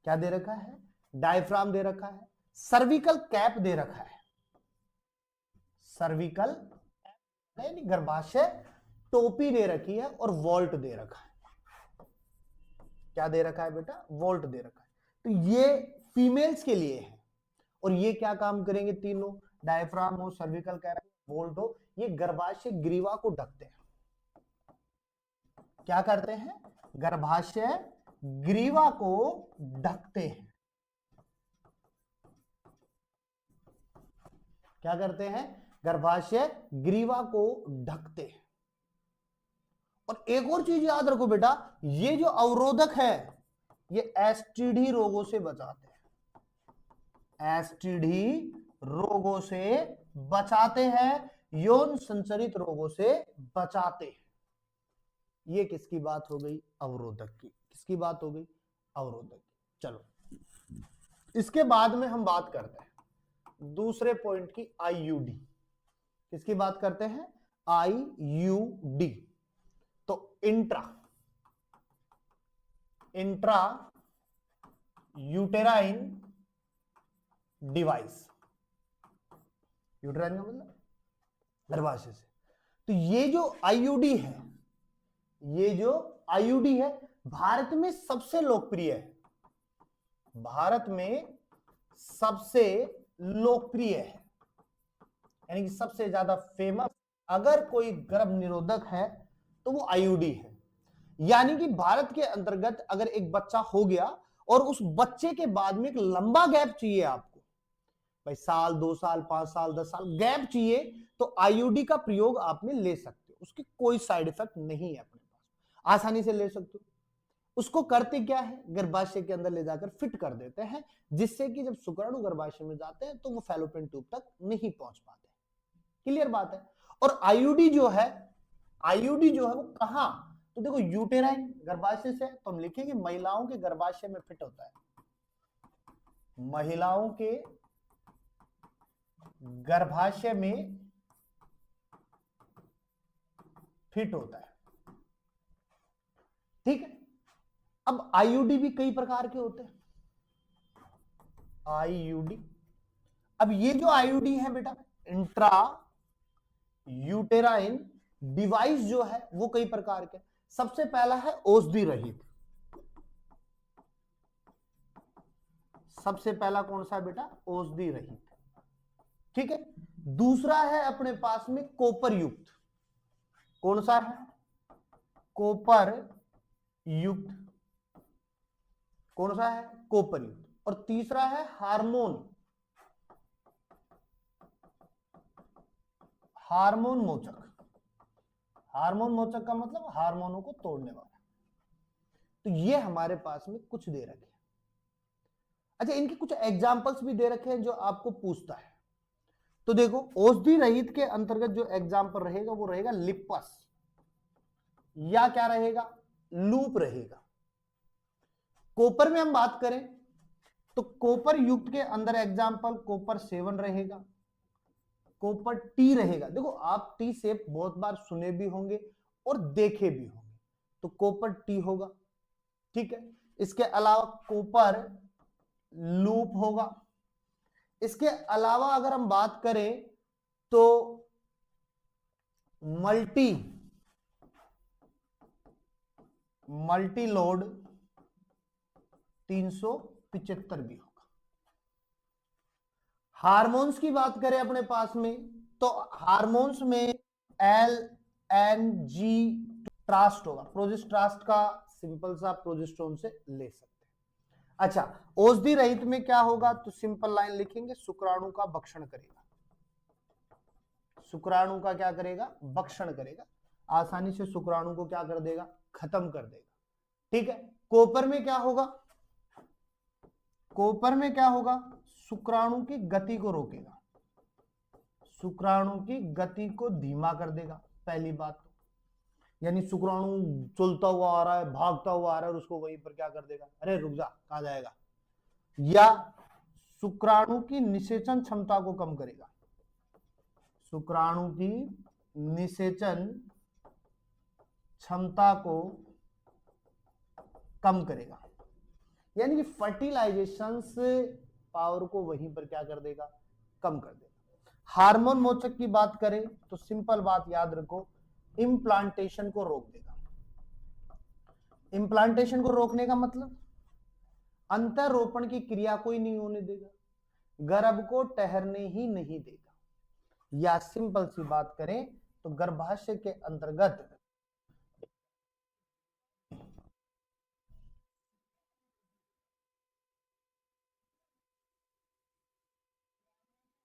क्या दे रखा है, डायफ्राम दे रखा है। सर्विकल कैप दे रखा है, सर्विकल यानी गर्भाशय टोपी दे रखी है और वॉल्ट दे रखा है। क्या दे रखा है बेटा, वॉल्ट दे रखा है। तो ये फीमेल्स के लिए है। और ये क्या काम करेंगे तीनों, डायफ्राम हो, सर्विकल कैप, वॉल्ट हो, ये गर्भाशय ग्रीवा को ढकते हैं। क्या करते हैं, गर्भाशय ग्रीवा को ढकते हैं। क्या करते हैं, गर्भाशय ग्रीवा को ढकते हैं। और एक और चीज याद रखो बेटा, ये जो अवरोधक है ये एसटीडी रोगों से बचाते हैं, एसटीडी रोगों से बचाते हैं, यौन संचरित रोगों से बचाते हैं। ये किसकी बात हो गई, अवरोधक की। किसकी बात हो गई, अवरोधक की। चलो इसके बाद में हम बात करते हैं दूसरे पॉइंट की, आईयूडी। किसकी बात करते हैं, आईयूडी। तो इंट्रा यूटेराइन डिवाइस, यूटेराइन का मतलब गर्भाशय से। तो ये जो आईयूडी है, ये जो आईयूडी है भारत में सबसे लोकप्रिय है, भारत में सबसे लोकप्रिय है, यानी कि सबसे ज्यादा फेमस अगर कोई गर्भ निरोधक है तो वो आईयूडी है। यानी कि भारत के अंतर्गत अगर एक बच्चा हो गया और उस बच्चे के बाद में एक लंबा गैप चाहिए आपको, भाई साल 2 साल 5 साल 10 साल गैप चाहिए, तो आईयूडी का प्रयोग आप में ले सकते हो, उसके कोई साइड इफेक्ट नहीं है, अपने पास आसानी से ले सकते हो। उसको करते क्या है, गर्भाशय के अंदर ले जाकर फिट कर देते हैं, जिससे कि जब शुक्राणु गर्भाशय में जाते हैं तो वो फैलोपियन ट्यूब तक नहीं पहुंच पाते। क्लियर बात है। और आईयूडी जो है, आईयूडी जो है वो कहां, तो देखो यूटेराइन गर्भाशय से, तो हम लिखेंगे महिलाओं के गर्भाशय में फिट होता है, महिलाओं के गर्भाशय में फिट होता है, ठीक है। अब आईयूडी भी कई प्रकार के होते हैं, आईयूडी। अब ये जो आईयूडी है बेटा, इंट्रा यूटेराइन डिवाइस जो है वो कई प्रकार के। सबसे पहला है औषधि रहित, सबसे पहला कौन सा है बेटा, औषधि रहित, ठीक है। दूसरा है अपने पास में कोपर युक्त, कौन सा है, कोपर युक्त, कौन सा है, कोपर युक्त। और तीसरा है हार्मोन, हार्मोन मोचक, हार्मोन मोचक का मतलब हार्मोनों को तोड़ने वाला। तो ये हमारे पास में कुछ दे रखे हैं। अच्छा, इनके कुछ एग्जाम्पल्स भी दे रखे हैं जो आपको पूछता है। तो देखो औषधि रहित के अंतर्गत जो एग्जाम्पल रहेगा वो रहेगा लिपस, या क्या रहेगा, लूप रहेगा। कॉपर में हम बात करें तो कॉपर युक्त के अंदर एग्जाम्पल कॉपर 7 रहेगा, कॉपर टी रहेगा। देखो आप टी शेप बहुत बार सुने भी होंगे और देखे भी होंगे, तो कॉपर टी होगा, ठीक है। इसके अलावा कॉपर लूप होगा। इसके अलावा अगर हम बात करें तो मल्टी लोड 375 भी होगा। हार्मोन्स की बात करें अपने पास में तो हार्मोन्स में LNG ट्रास्ट होगा, प्रोजेस्ट्रास्ट का सिंपल सा प्रोजेस्ट्रोन से ले सकते हैं। अच्छा, औषधि रहित में क्या होगा, तो सिंपल लाइन लिखेंगे, शुक्राणु का भक्षण करेगा, शुक्राणु का क्या करेगा, भक्षण करेगा, आसानी से शुक्राणु को क्या कर देगा, खत्म कर देगा, ठीक है। कॉपर में क्या होगा, कॉपर में क्या होगा, शुक्राणु की गति को रोकेगा, शुक्राणु की गति को धीमा कर देगा, पहली बात तो, यानी शुक्राणु चलता हुआ आ रहा है, भागता हुआ आ रहा है और उसको वहीं पर क्या कर देगा, अरे रुक जा, कहां जाएगा। या शुक्राणु की निषेचन क्षमता को कम करेगा, शुक्राणु की निषेचन क्षमता को कम करेगा, यानी कि फर्टिलाइजेशन पावर को वहीं पर क्या कर देगा, कम कर देगा। हार्मोन मोचक की बात करें तो सिंपल बात याद रखो, इम्प्लांटेशन को रोक देगा। इम्प्लांटेशन को रोकने का मतलब अंतरोपण की क्रिया को ही नहीं होने देगा, गर्भ को ठहरने ही नहीं देगा। या सिंपल सी बात करें तो गर्भाशय के अंतर्गत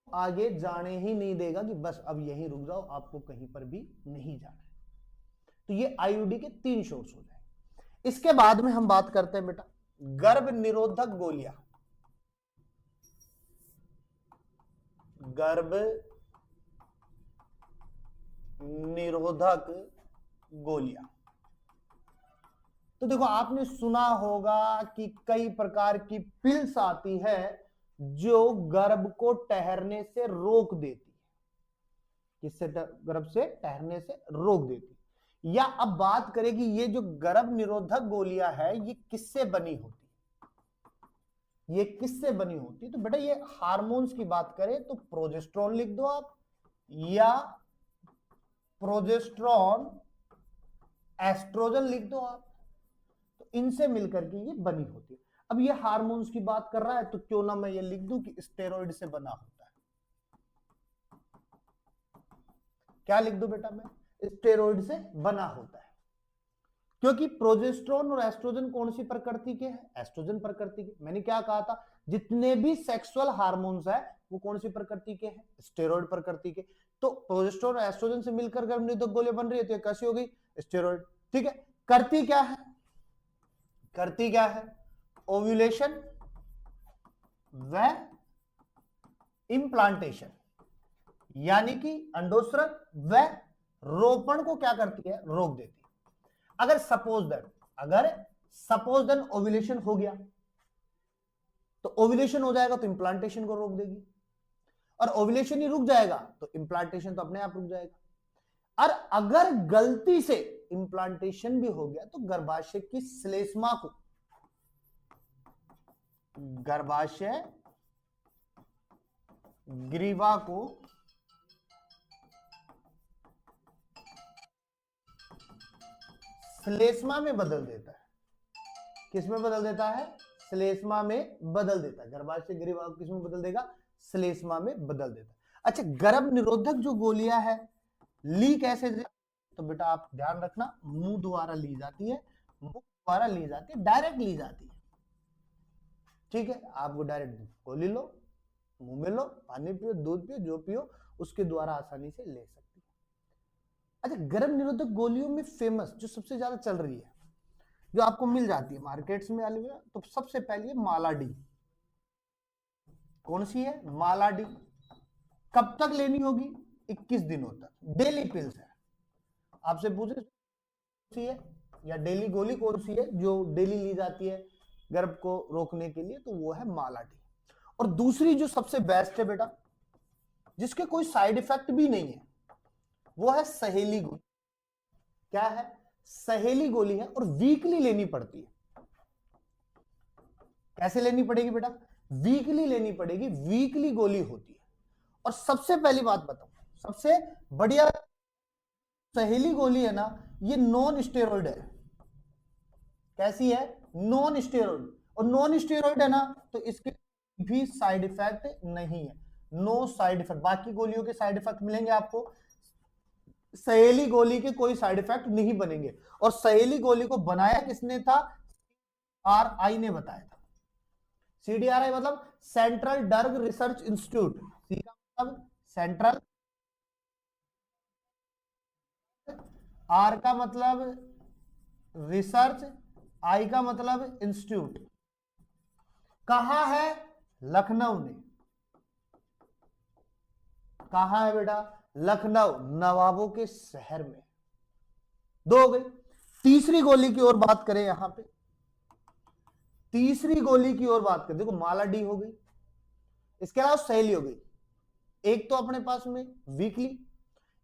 आगे जाने ही नहीं देगा कि बस अब यहीं रुक जाओ, आपको कहीं पर भी नहीं जाना है। तो ये आईयूडी के 3 सोर्स हो जाए। इसके बाद में हम बात करते हैं बेटा गर्भ निरोधक गोलियां, गर्भ निरोधक गोलियां। तो देखो आपने सुना होगा कि कई प्रकार की पिल्स आती है जो गर्भ को ठहरने से रोक देती है, किससे, गर्भ से ठहरने से रोक देती है। या अब बात करें कि ये जो गर्भ निरोधक गोलियां है ये किससे बनी होती है, ये किससे बनी होती है, तो बेटा ये हार्मोन्स की बात करें तो प्रोजेस्टेरोन लिख दो आप, या प्रोजेस्टेरॉन, एस्ट्रोजन लिख दो आप, तो इनसे मिलकर के ये बनी होती है। अब ये हार्मोन्स की बात कर रहा है तो क्यों ना मैं ये लिख दूं कि स्टेरॉइड से बना होता है। क्या लिख दो बेटा मैं, स्टेरॉइड से बना होता है, क्योंकि प्रोजेस्टेरॉन और एस्ट्रोजन कौन सी प्रकृति के हैं, एस्ट्रोजन प्रकृति के। मैंने क्या कहा था, जितने भी सेक्सुअल हार्मोन्स है वो कौन सी प्रकृति के हैं, स्टेरॉइड प्रकृति के। तो प्रोजेस्टेरॉन और एस्ट्रोजन से मिलकर गर्भनिरोधक गोलियां बन रही है, तो ये कैसी हो गई, स्टेरॉइड। ठीक है, करती क्या है, करती क्या है, ओव्यूलेशन व इम्प्लांटेशन, यानी कि अंडोत्सर्ग व रोपण को क्या करती है, रोक देती है। अगर सपोज देन ओव्यूलेशन हो गया, तो ओव्यूलेशन हो जाएगा तो इम्प्लांटेशन को रोक देगी, और ओव्यूलेशन ही रुक जाएगा तो इम्प्लांटेशन तो अपने आप रुक जाएगा। और अगर गलती से इम्प्लांटेशन भी हो गया तो गर्भाशय की श्लेष्मा को, गर्भाशय ग्रीवा को श्लेष्मा में बदल देता है। किस में बदल देता है, श्लेष्मा में बदल देता है। गर्भाशय ग्रीवा को किस में बदल देगा, श्लेष्मा में बदल देता है। अच्छा, गर्भ निरोधक जो गोलियां है ली कैसे, तो बेटा आप ध्यान रखना, मुंह द्वारा ली जाती है, मुंह द्वारा ली जाती है, डायरेक्ट ली जाती है। ठीक है, आप वो डायरेक्ट गोली लो, मुंह में लो, पानी पियो, दूध पियो, जो पियो उसके द्वारा आसानी से ले सकती है। अच्छा, गर्भ निरोधक गोलियों में फेमस जो सबसे ज्यादा चल रही है, जो आपको मिल जाती है मार्केट्स में वाली, तो सबसे पहले है मालाडी। कौन सी है, मालाडी। कब तक लेनी होगी, 21 दिनों तक, डेली पिल्स है। आपसे पूछे सी है या डेली गोली कौन सी है जो डेली ली जाती है गर्भ को रोकने के लिए, तो वो है मालाडी। और दूसरी जो सबसे बेस्ट है बेटा, जिसके कोई साइड इफेक्ट भी नहीं है, वो है सहेली गोली। क्या है, सहेली गोली है, और वीकली लेनी पड़ती है। कैसे लेनी पड़ेगी बेटा, वीकली लेनी पड़ेगी, वीकली गोली होती है। और सबसे पहली बात बताऊं, सबसे बढ़िया सहेली गोली है ना, ये नॉन स्टेरॉइड है। कैसी है, नॉन स्टेरॉइड। और नॉन स्टेरॉइड है ना, तो इसके भी साइड इफेक्ट नहीं है, नो साइड इफेक्ट। बाकी गोलियों के साइड इफेक्ट मिलेंगे आपको, सहेली गोली के कोई साइड इफेक्ट नहीं बनेंगे। और सहेली गोली को बनाया किसने था, RI ने बताया था। CDRI मतलब सेंट्रल ड्रग रिसर्च इंस्टीट्यूट, सी का मतलब सेंट्रल, R का मतलब रिसर्च, I का मतलब इंस्टीट्यूट। कहां है, लखनऊ में। कहां है बेटा, लखनऊ, नवाबों के शहर में। दो हो गई। तीसरी गोली की ओर बात करें, यहां पे तीसरी गोली की ओर बात करें, देखो मालाडी हो गई, इसके अलावा सहेली हो गई। एक तो अपने पास में वीकली,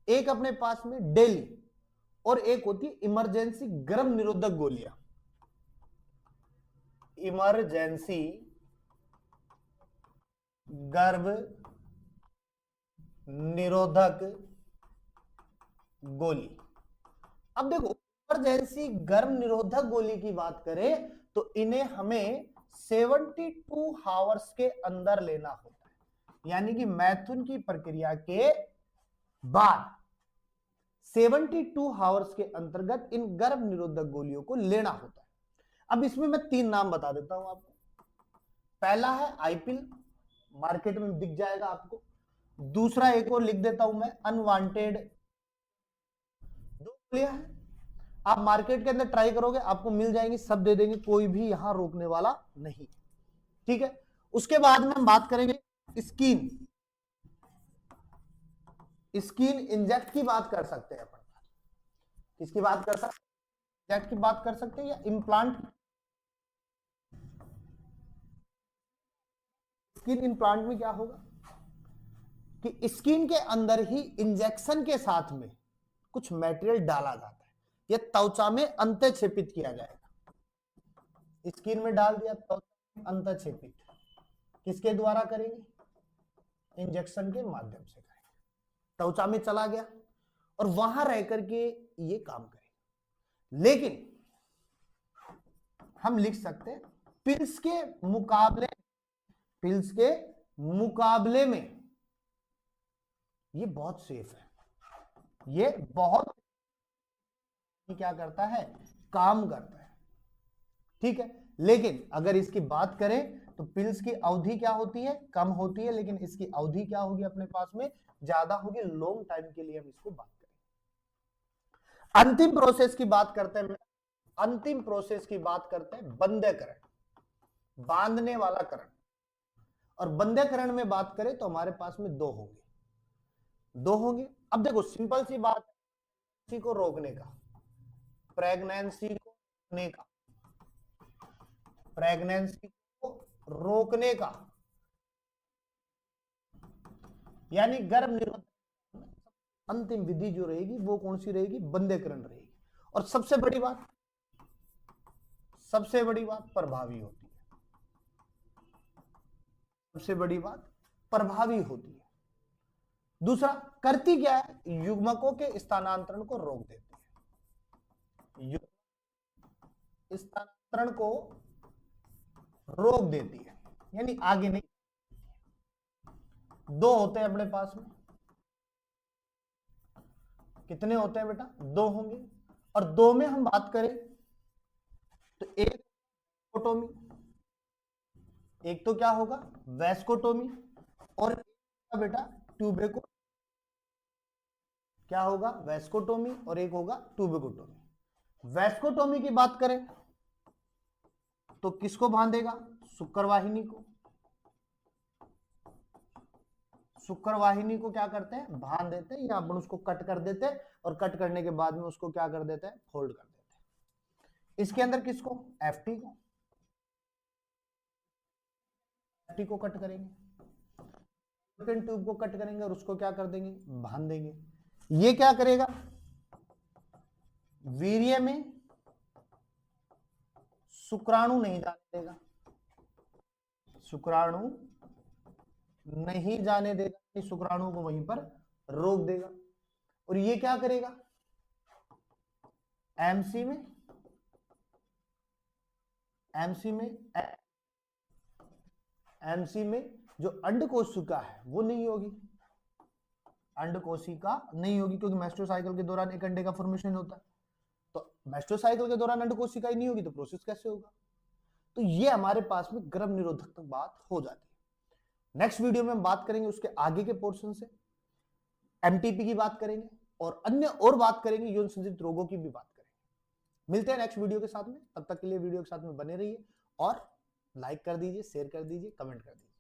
एक अपने पास में डेली, और एक होती है इमरजेंसी गर्भ निरोधक गोलियां। इमरजेंसी गर्भ निरोधक गोली। अब देखो, इमरजेंसी गर्भ निरोधक गोली की बात करें तो इन्हें हमें 72 आवर्स के अंदर लेना होता है, यानी कि मैथुन की प्रक्रिया के बाद 72 आवर्स के अंतर्गत इन गर्भ निरोधक गोलियों को लेना होता है। अब इसमें मैं 3 नाम बता देता हूं आपको। पहला है आईपिल, मार्केट में दिख जाएगा आपको। दूसरा एक और लिख देता हूं मैं, अनवांटेड। दो गोलियां हैं, आप मार्केट के अंदर ट्राई करोगे आपको मिल जाएंगी, सब दे देंगे, कोई भी यहां रोकने वाला नहीं। ठीक है, उसके बाद में हम बात करेंगे स्किन। स्किन इंजेक्ट की बात कर सकते हैं अपन, किसकी बात कर सकते हैं, इंजेक्ट की बात कर सकते हैं, या इम्प्लांट। स्किन इम्प्लांट में क्या होगा कि स्किन के अंदर ही इंजेक्शन के साथ में कुछ मटेरियल डाला जाता है, यह त्वचा में अंतःक्षेपित किया जाएगा। स्किन में डाल दिया, त्वचा में अंतःक्षेपित किसके द्वारा करेंगे, इंजेक्शन के माध्यम से करेंगे। त्वचा में चला गया, और वहां रह करके ये काम करेगा। लेकिन हम लिख सकते हैं पिल्स के मुकाबले में ये बहुत सेफ है, ये बहुत क्या करता है, काम करता है, ठीक है। लेकिन अगर इसकी बात करें तो पिल्स की अवधि क्या होती है, कम होती है, लेकिन इसकी अवधि क्या होगी अपने पास में, ज्यादा होगी, लॉन्ग टाइम के लिए हम इसको बात करें। अंतिम प्रोसेस की बात करते हैं, अंतिम प्रोसेस की बात करते हैं बंध्यकरण, बांधने वाला करण। और बंध्यकरण में बात करें तो हमारे पास में दो होंगे। अब देखो सिंपल सी बात है, प्रेगनेंसी को रोकने का, प्रेगनेंसी को रोकने का यानी गर्भ निरोधक अंतिम विधि जो रहेगी वो कौन सी रहेगी, बंध्यकरण रहेगी। और सबसे बड़ी बात प्रभावी होती है, सबसे बड़ी बात प्रभावी होती है। दूसरा करती क्या है, युग्मकों के स्थानांतरण को रोक देती है, स्थानांतरण को रोक देती है, यानी आगे नहीं। दो होते हैं अपने पास में, कितने होते हैं बेटा, दो होंगे। और दो में हम बात करें तो एक तो क्या होगा, वैस्कोटोमी, और बेटा ट्यूबेको, क्या होगा, वैस्कोटोमी, और एक होगा ट्यूबेकोटोमी। वैस्कोटोमी की बात करें तो किसको बांधेगा, शुक्रवाहिनी को, शुक्रवाहिनी को क्या करते हैं, बांध देते हैं, या अपन उसको कट कर देते हैं, और कट करने के बाद में उसको क्या कर देते हैं, फोल्ड कर देते हैं। इसके अंदर किसको, एफटी को कट करेंगे, ट्यूब को कट करेंगे, और उसको क्या कर देंगे, बांध देंगे। ये क्या करेगा, वीर्य में शुक्राणु नहीं जाने देगा, शुक्राणु नहीं जाने देगा, शुक्राणु को वहीं पर रोक देगा। और ये क्या करेगा, एमसी में जो अंडकोशिका है वो नहीं होगी, अंडकोशिका नहीं होगी, क्योंकि मेस्टोसाइकिल के दौरान एक अंडे का फॉर्मेशन होता है। तो मेस्टोसाइकिल के दौरान अंडकोशिका ही नहीं होगी तो प्रोसेस कैसे होगा। तो ये हमारे पास में गर्भ निरोधक तक बात हो जाती है। नेक्स्ट वीडियो में हम बात करेंगे उसके आगे के पोर्शन से, एमटीपी की बात करेंगे, और अन्य और बात करेंगे, यौन संबंधित रोगों की भी बात करेंगे। मिलते हैं नेक्स्ट वीडियो के साथ में, तब तक के लिए वीडियो के साथ में बने रहिए, और लाइक कर दीजिए, शेयर कर दीजिए, कमेंट कर दीजिए।